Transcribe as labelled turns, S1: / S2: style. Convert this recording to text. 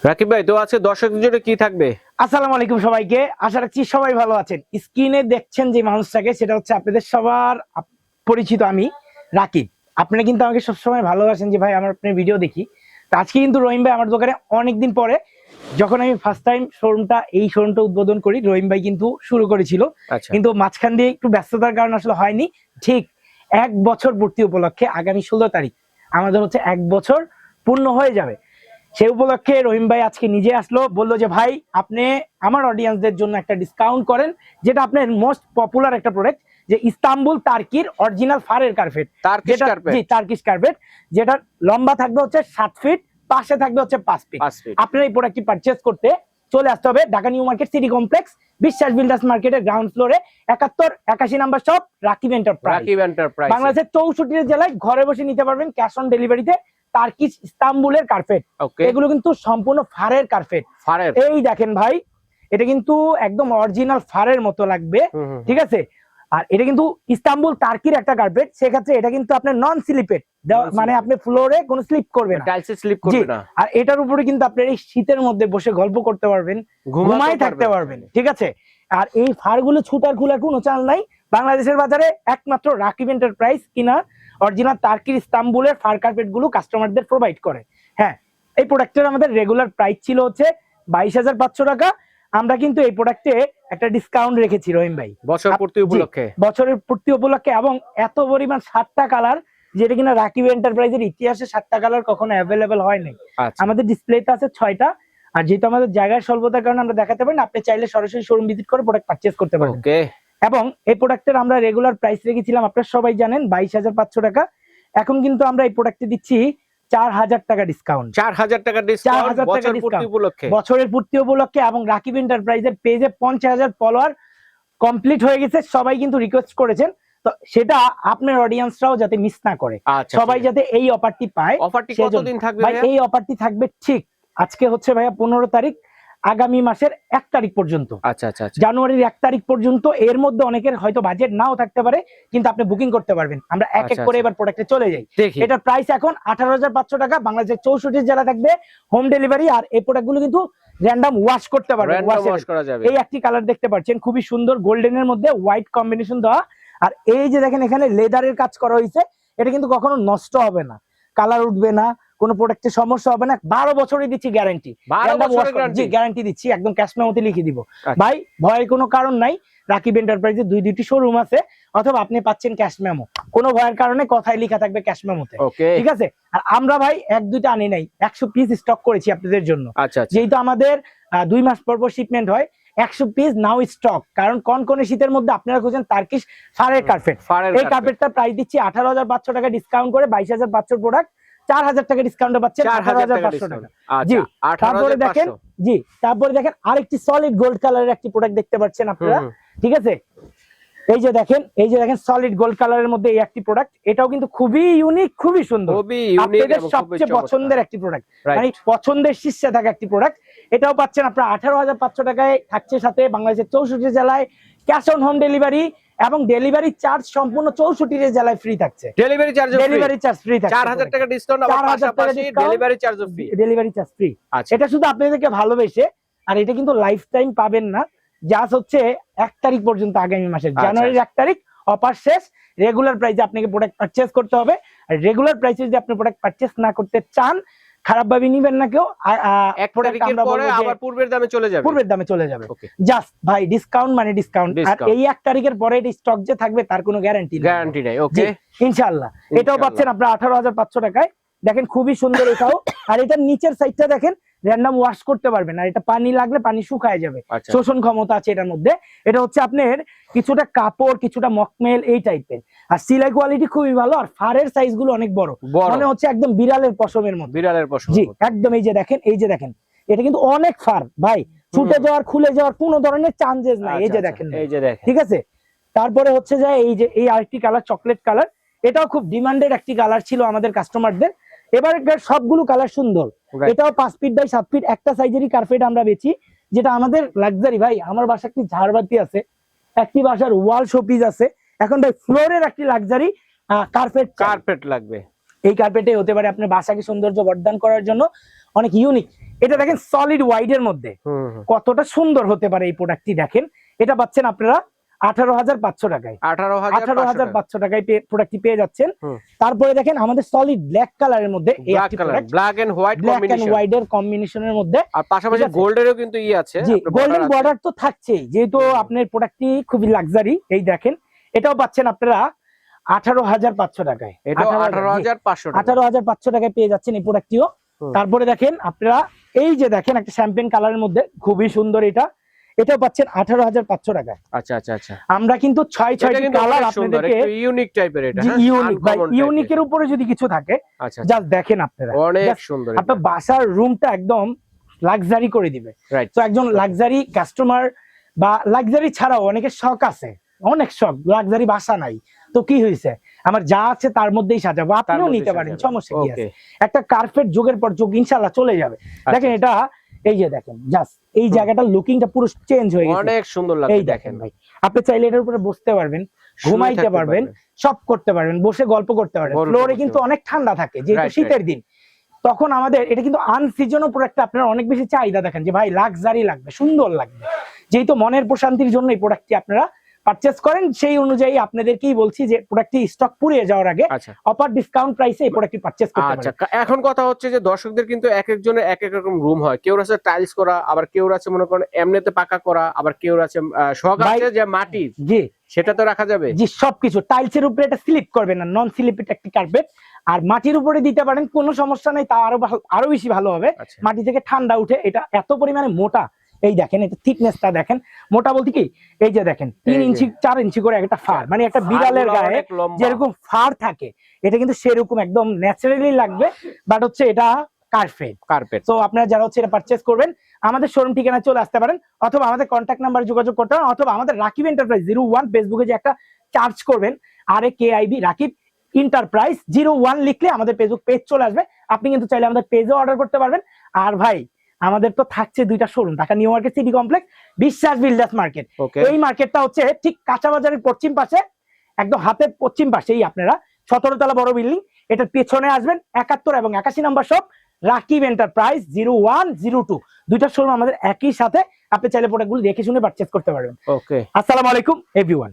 S1: রাকিব ভাই তো আছে দর্শকদের জন্য কি থাকবে?
S2: আসসালামু আলাইকুম সবাইকে, আশা রাখছি সবাই ভালো আছেন। স্ক্রিনে দেখছেন যে মানুষটাকে, সেটা হচ্ছে আপনাদের সবার পরিচিত আমি রাকিব। আপনারা কিন্তু আমাকে সবসময় ভালোবাসেন যে ভাই আমার আপনার ভিডিও দেখি। তো আজকে কিন্তু রহিম ভাই আমার দোকানে অনেকদিন পরে, যখন আমি ফার্স্ট টাইম শোরুমটা উদ্বোধন করি, রহিম ভাই কিন্তু শুরু করেছিল। কিন্তু মাঝখান দিয়ে একটু ব্যস্ততার কারণে আসলে হয়নি। ঠিক 1 বছর পূর্তি উপলক্ষে আগামী 16 তারিখ আমাদের হচ্ছে 1 বছর পূর্ণ হয়ে যাবে। সেই উপলক্ষে রহিম ভাই আজকে নিজে আসলো, বললো যে ভাই আপনি আমার অডিয়েন্সদের জন্য একটা ডিসকাউন্ট করেন, যেটা আপনার মোস্ট পপুলার একটা প্রোডাক্ট, যে ইস্তাম্বুল টার্কির অরিজিনাল ফারের কার্পেট, টার্কিশ কার্পেট, যেটা লম্বা থাকবে হচ্ছে 7 ফিট, পাশে থাকবে হচ্ছে 5 ফিট। আপনার এই প্রোডাক্টটি পারচেজ করতে চলে আসতে হবে Dhaka new market city complex, বিশ্বাস বিল্ডার্স মার্কেটের গ্রাউন্ড ফ্লোরে 71-81 নাম্বার শপ, রাকিব এন্টারপ্রাইজ। বাংলাদেশের 64 জেলায় ঘরে বসে নিতে পারবেন ক্যাশ অন ডেলিভারিতে টার্কিশ ইস্তাম্বুলের কার্পেট। এগুলো কিন্তু সম্পূর্ণ ফারের কার্পেট। এই দেখেন ভাই, এটা কিন্তু একদম অরিজিনাল ফারের মতো লাগবে, ঠিক আছে? আর এটা কিন্তু ইস্তাম্বুল টার্কির একটা কার্পেট, সেক্ষেত্রে এটা কিন্তু আপনার নন স্লিপেড, মানে আপনি ফ্লোরে কোনো স্লিপ করবে না,
S1: টাইলসে স্লিপ করবে না।
S2: আর এটার উপরে কিন্তু আপনি এই শীতের মধ্যে বসে গল্প করতে পারবেন, ঘুমাই থাকতে পারবেন, ঠিক আছে? আর এই ফারগুলো ছুটার খোলার কোনো চাল নাই। বাংলাদেশের বাজারে একমাত্র রাকিব এন্টারপ্রাইজ কিনা অরিজিনাল টার্কির ইস্তাম্বুলের ফার কার্পেট গুলো কাস্টমারদের প্রোভাইড করে। হ্যাঁ, এই প্রোডাক্টের আমাদের রেগুলার প্রাইস ছিল হচ্ছে 22,500 টাকা। আমরা কিন্তু এই প্রোডাক্টে একটা ডিসকাউন্ট রেখেছি রহিম ভাই, বছরের পূর্তি উপলক্ষে। এবং এত পরিমাণ 7টা কালার, যেটা কিনা রাকিব এন্টারপ্রাইজের ইতিহাসে 7টা কালার কখনো অ্যাভেলেবেল হয় নাই। আমাদের ডিসপ্লেতে আছে 6টা। আর যেহেতু আমাদের জায়গার স্বল্পতার কারণে আমরা দেখাতে পারি না, আপনি চাইলে সরাসরি শোরুম ভিজিট করে প্রোডাক্ট পারচেজ করতে পারেন। এবং এই প্রোডাক্টের আমরা রেগুলার প্রাইস রেখেছিলাম, আপনারা সবাই জানেন, 22,500 টাকা। এখন কিন্তু আমরা এই প্রোডাক্টে দিচ্ছি 4,000 টাকা ডিসকাউন্ট।
S1: 4,000 টাকা ডিসকাউন্ট
S2: বছরের পূর্তি উপলক্ষে। এবং রাকিব এন্টারপ্রাইজের পেজে 50,000 ফলোয়ার কমপ্লিট হয়ে গেছে। সবাই কিন্তু রিকোয়েস্ট করেছেন, তো সেটা আপনার অডিয়েন্সরাও যাতে মিস না করে, সবাই যাতে এই অফারটি পায়।
S1: অফারটি কতদিন থাকবে ভাই?
S2: এই অফারটি থাকবে ঠিক আজকে হচ্ছে ভাইয়া 15 তারিখ, আগামী মাসের 1 তারিখ পর্যন্ত। জানুয়ারির 1 তারিখ পর্যন্ত। এর মধ্যে অনেকের হয়তো বাজেট নাও থাকতে পারে, কিন্তু আপনি বুকিং করতে পারবেন। আমরা এক এক করে এবার প্রোডাক্টে চলে যাই। এটার প্রাইস এখন 18,500 টাকা। বাংলাদেশের 64 জেলা থাকবে হোম ডেলিভারি। আর এই প্রোডাক্টগুলো কিন্তু র্যান্ডম ওয়াশ করতে পারবেন। এই একটি কালার দেখতে পাচ্ছেন, খুবই সুন্দর, গোল্ডেনের মধ্যে হোয়াইট কম্বিনেশন দেওয়া। আর এই যে দেখেন এখানে লেদারের কাজ করা হয়েছে, এটা কিন্তু কখনো নষ্ট হবে না, কালার উঠবে না, কোনো প্রোডাক্টে সমস্যা হবে না। 12 বছরই দিচ্ছি গ্যারান্টি, গ্যারান্টি দিচ্ছি, একদম ক্যাশ মেমোতে লিখে দিব। ভাই ভয়ের কোনো কারণ নাই। রাকিব এন্টারপ্রাইজে দুইটি শোরুম আছে, অথবা আপনি পাচ্ছেন ক্যাশ মেমো। কোনো ভয়ের কারণে কথাই লেখা থাকবে ক্যাশ মেমোতে, ঠিক আছে? আর আমরা ভাই 1-2টা আনি নাই, 100 পিস স্টক করেছি আপনাদের জন্য। যেহেতু আমাদের 2 মাস পর শিপমেন্ট হয়, 100 পিস নাও স্টক। কারণ কনকনে শীতের মধ্যে আপনারা খুঁজেন টার্কিশ ফারের কার্পেট। এই কার্পেটটা প্রাইস দিচ্ছি 18,500 টাকা ডিসকাউন্ট করে। 22,500 প্রোডাক্ট, 4,000 টাকা ডিসকাউন্টে পাচ্ছেন 18,500 টাকা। জি, তারপরে দেখেন, তারপরে দেখেন আরেকটি সলিড গোল্ড কালারের একটি প্রোডাক্ট দেখতে পাচ্ছেন আপনারা, ঠিক আছে? এই যে দেখেন সলিড গোল্ড কালারের মধ্যে এই একটি প্রোডাক্ট। এটাও কিন্তু খুবই ইউনিক, খুবই সুন্দর, আপনাদের সবচেয়ে পছন্দের একটি প্রোডাক্ট, মানে পছন্দের শীর্ষে থাকা একটি প্রোডাক্ট। এটাও পাচ্ছেন আপনারা 18,500 টাকায়। থাকছে সাথে বাংলাদেশের 64 জেলায় ক্যাশ অন হোম ডেলিভারি, এবং ডেলিভারি চার্জ সম্পূর্ণ 64 জেলায় ফ্রি থাকছে। ডেলিভারি চার্জ ফ্রি থাকছে।
S1: 4,000 টাকা ডিসকাউন্ট, আবার পাশাপাশি ডেলিভারি চার্জ ফ্রি।
S2: এটা শুধু আপনাদেরকে ভালোবেসে। আর এটা কিন্তু লাইফ টাইম পাবেন না, জাস্ট হচ্ছে 1 তারিখ পর্যন্ত, আগামী মাসের জানুয়ারির 1 তারিখ অফার শেষ। রেগুলার প্রাইসে আপনাকে প্রোডাক্ট পারচেজ করতে হবে। আর রেগুলার প্রাইসে যদি আপনি প্রোডাক্ট পারচেজ না করতে চান, খারাপ ভাবে নিবেন না কেউ,
S1: পূর্বের দামে চলে যাবে।
S2: জাস্ট ভাই ডিসকাউন্ট মানে ডিসকাউন্ট। আর এই 1 তারিখের পরে স্টক যে থাকবে তার কোনো গ্যারান্টি
S1: নাই। ওকে,
S2: ইনশাআল্লাহ। এটাও পাচ্ছেন আপনারা 18,500 টাকায়। দেখেন খুবই সুন্দর এটাও। আর এটার নিচের সাইডটা দেখেন, র্যান্ডম ওয়াশ করতে পারবেন। আর এটা পানি লাগলে পানি শুকায় যাবে, শোষণ ক্ষমতা আছে এটার মধ্যে। এটা হচ্ছে আপনার কিছুটা কাপড়, কিছুটা মকমেল এই টাইপের। আর সিলাই কোয়ালিটি খুবই ভালো। আর ফারের সাইজ গুলো অনেক বড়, মনে হচ্ছে একদম বিড়ালের পশমের মতো। জি, একদম। এই যে দেখেন এটা কিন্তু অনেক ফার ভাই, ছুটে যাওয়ার, খুলে যাওয়ার কোনো ধরনের চান্সেস নাই। এই যে দেখেন, ঠিক আছে? তারপরে হচ্ছে যে এই আরেকটি কালার, চকলেট কালার। এটাও খুব ডিমান্ডেড একটি কালার ছিল আমাদের কাস্টমারদের। এবার সবগুলো কালার সুন্দর। এটাও 5 ফিট বাই 7 ফিট একটা সাইজেরই কার্পেট আমরা বেচি, যেটা আমাদের লাক্সারি। ভাই আমার বাসা একটি ঝাড়বাতি আছে, একটি বাসার ওয়াল শোপিস আছে। এখন ভাই ফ্লোরের একটি লাক্সারি কার্পেট
S1: লাগবে।
S2: এই কার্পেটে হতে পারে আপনার বাসাকে সৌন্দর্য বর্ধন করার জন্য অনেক ইউনিক। এটা দেখেন সলিড ওয়াইড এর মধ্যে কতটা সুন্দর হতে পারে এই প্রোডাক্টটি দেখেন। এটা পাচ্ছেন আপনারা 18,500 টাকায়, 18,500 টাকায় প্রোডাক্টটি পেয়ে যাচ্ছেন। তারপরে দেখেন আমাদের সলিড ব্ল্যাক কালারের মধ্যে এই একটি প্রোডাক্ট,
S1: ব্ল্যাক এন্ড হোয়াইট
S2: এর কম্বিনেশনের মধ্যে,
S1: আর পাশাপাশি গোল্ডেরও কিন্তু আছে,
S2: জি গোল্ডেন বর্ডার তো থাকছেই, যেহেতু আপনার প্রোডাক্টটি খুবই লাক্সারি। এই দেখেন এটাও পাচ্ছেন আপনারা 18,500 টাকায়, 18,500 টাকায় পেয়ে যাচ্ছেন এই প্রোডাক্টটিও। তারপরে দেখেন আপনারা এই যে দেখেন একটা শ্যাম্পেন কালারের মধ্যে খুবই সুন্দর, এটাও পাচ্ছেন 18,500 টাকায়।
S1: আচ্ছা আচ্ছা আচ্ছা,
S2: আমরা কিন্তু 6 কালার আপনাদেরকে,
S1: ইউনিক টাইপের, এটা
S2: ইউনিক বা ইউনিকের উপরে যদি কিছু থাকে জাস্ট দেখেন আপনারা,
S1: অনেক সুন্দর।
S2: আপনার বাসার রুমটা একদম লাক্সারি করে দিবে। তো একজন লাক্সারি কাস্টমার বা লাক্সারি ছাড়াও অনেকের শখ আছে, অনেক শখ, লাক্সারি বাসা নাই, তো কি হয়েছে আমার যা আছে তার মধ্যেই সাজাবো, আপনিও নিতে পারেন, সমস্যা কি আছে। একটা কার্পেট যুগের পর যুগ ইনশাআল্লাহ চলে যাবে। দেখেন এটা, এই যে দেখেন জাস্ট এই জায়গাটার লুকিংটা পুরো চেঞ্জ হয়ে গেছে,
S1: অনেক সুন্দর লাগে।
S2: এই দেখেন ভাই, আপনি চাইলে এটার উপরে বসতে পারবেন, ঘুমাইতে পারবেন, সব করতে পারবেন, বসে গল্প করতে পারবেন। ফ্লোরে কিন্তু অনেক ঠান্ডা থাকে যেহেতু শীতের দিন, তখন আমাদের এটা কিন্তু আনসিজনও প্রোডাক্ট আপনারা অনেক বেশি চাহিদা দেখেন যে ভাই লাক্সারি লাগবে, সুন্দর লাগবে, যেহেতু মনের প্রশান্তির জন্য এই প্রোডাক্টটি আপনারা পারচেজ করেন। সেই অনুযায়ী আপনাদেরকেই বলছি যে প্রোডাক্টটি স্টক পুড়িয়ে যাওয়ার আগে অফার ডিসকাউন্ট প্রাইসে এই প্রোডাক্টটি পারচেজ করতে পারেন।
S1: আচ্ছা, এখন কথা হচ্ছে যে দর্শকদের কিন্তু এক একজনের এক এক রকম রুম হয়, কেউ আছে টাইলস করা, আবার কেউ আছে মনে করেন এমনিতে পাকা করা, আবার কেউ আছে শখ আছে যে মাটি,
S2: জি
S1: সেটা তো রাখা যাবে।
S2: জি সবকিছু, টাইলসের উপরে এটা স্লিপ করবে না, নন স্লিপেড একটি কার্পেট, আর মাটির উপরে দিতে পারেন, কোনো সমস্যা নাই, তা আরো বেশি ভালো হবে। মাটি থেকে ঠান্ডা উঠে, এটা এত পরিমাণে মোটা, এই দেখেন এটা থিকনেসটা দেখেন, মোটা বলতে কি এই যে দেখেন 3 ইঞ্চি 4 ইঞ্চি করে একটা ফার, মানে একটা বিড়ালের গায়ে যেরকম ফার থাকে এটা কিন্তু সেরকম একদম ন্যাচারালি লাগবে, বাট হচ্ছে এটা কার্পেট। তো আপনারা যারা হচ্ছে এটা পারচেজ করবেন আমাদের শোরুম ঠিকানা চলে আসতে পারেন, অথবা আমাদের কন্ট্যাক্ট নাম্বার যোগাযোগ করতে পারেন, অথবা আমাদের রাকিব এন্টারপ্রাইজ 01 ফেসবুকে যে একটা চার্জ করবেন, RAKIB রাকিব এন্টারপ্রাইজ 01 লিখলে আমাদের ফেসবুক পেজ চলে আসবে, আপনি কিন্তু চাইলে আমাদের পেজে অর্ডার করতে পারবেন। আর ভাই আমাদের তো থাকছে 2টা showroom, Dhaka new market city complex, বিশ্বাস বিল্ডার্স মার্কেট। এই মার্কেটটা হচ্ছে ঠিক কাঁচা বাজারের পশ্চিম পাশে, একদম হাতের পশ্চিম পাশেই আপনারা 17 তলা বড় বিল্ডিং, এটার পেছনে আসবেন 71 এবং 81 নম্বর শপ রাকিব এন্টারপ্রাইজ 01, 02, 2টা শোরুম আমাদের একই সাথে, আপনি চাইলে প্রোডাক্টগুলো দেখে শুনে পারচেজ করতে পারবেন।
S1: ওকে,
S2: আসসালামু আলাইকুম এভরিওয়ান।